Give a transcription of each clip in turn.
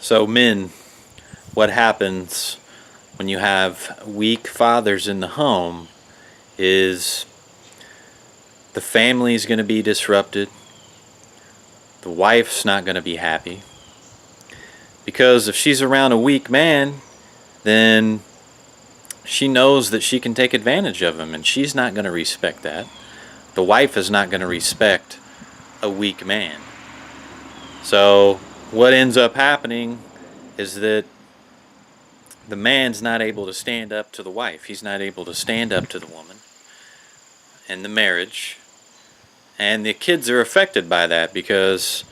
So, men, what happens when you have weak fathers in the home is the family is going to be disrupted. The wife's not going to be happy. Because if she's around a weak man, then she knows that she can take advantage of him, and she's not going to respect that. The wife is not going to respect a weak man. So what ends up happening is that the man's not able to stand up to the wife. He's not able to stand up to the woman in the marriage. And the kids are affected by that because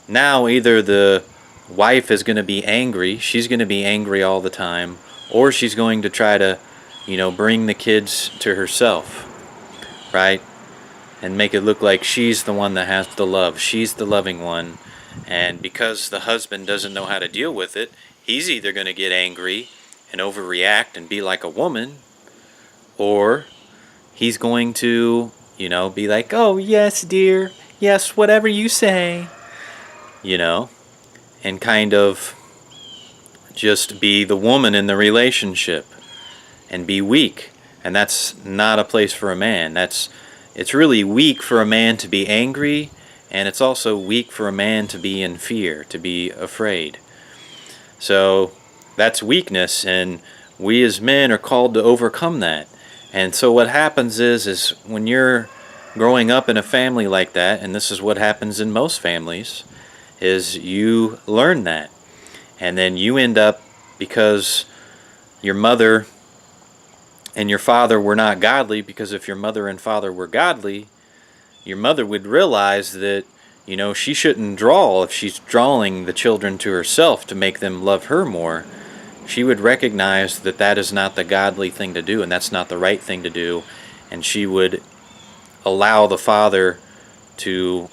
now either the wife is going to be angry, she's going to be angry all the time, or she's going to try to, bring the kids to herself, right? And make it look like she's the one that has the love. She's the loving one. And because the husband doesn't know how to deal with it, he's either going to get angry and overreact and be like a woman, or he's going to, be like, oh, yes, dear, yes, whatever you say, and kind of just be the woman in the relationship and be weak. And that's not a place for a man. It's really weak for a man to be angry, and it's also weak for a man to be in fear, to be afraid. So that's weakness, and we as men are called to overcome that. And so what happens is when you're growing up in a family like that, and this is what happens in most families, is you learn that. And then you end up, because your mother and your father were not godly, because if your mother and father were godly, your mother would realize that, she shouldn't draw if she's drawing the children to herself to make them love her more. She would recognize that that is not the godly thing to do, and that's not the right thing to do, and she would allow the father to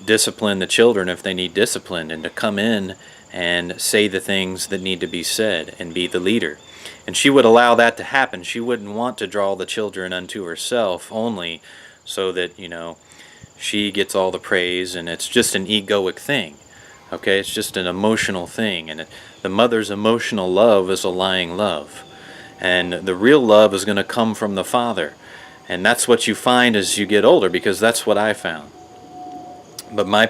discipline the children if they need discipline, and to come in and say the things that need to be said and be the leader. And she would allow that to happen. She wouldn't want to draw the children unto herself only so that, she gets all the praise, and it's just an egoic thing. Okay, it's just an emotional thing, and the mother's emotional love is a lying love. And the real love is going to come from the father. And that's what you find as you get older, because that's what I found. But my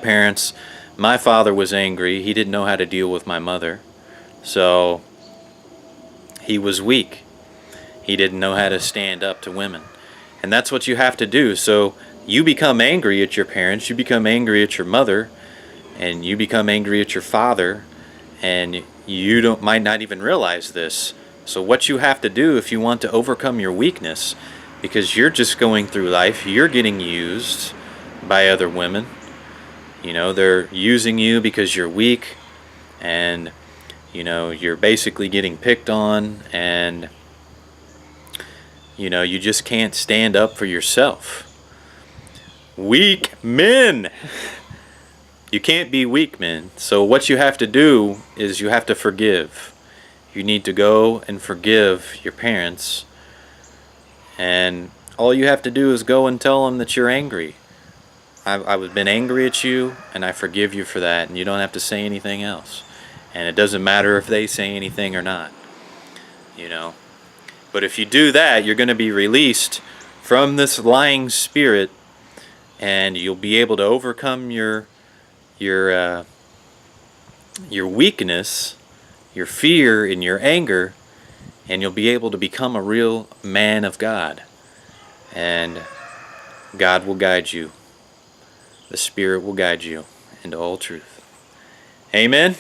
father was angry. He didn't know how to deal with my mother. So he was weak. He didn't know how to stand up to women. And that's what you have to do. So you become angry at your parents, you become angry at your mother, and you become angry at your father, and you might not even realize this. So what you have to do if you want to overcome your weakness, because you're just going through life, you're getting used by other women. They're using you because you're weak, and you're basically getting picked on, and you just can't stand up for yourself. Weak men! You can't be weak men. So what you have to do is you have to forgive. You need to go and forgive your parents, and all you have to do is go and tell them that you're angry. I've been angry at you, and I forgive you for that, and you don't have to say anything else. And it doesn't matter if they say anything or not. But if you do that, you're going to be released from this lying spirit, and you'll be able to overcome your weakness, your fear, and your anger, and you'll be able to become a real man of God. And God will guide you. The Spirit will guide you into all truth. Amen.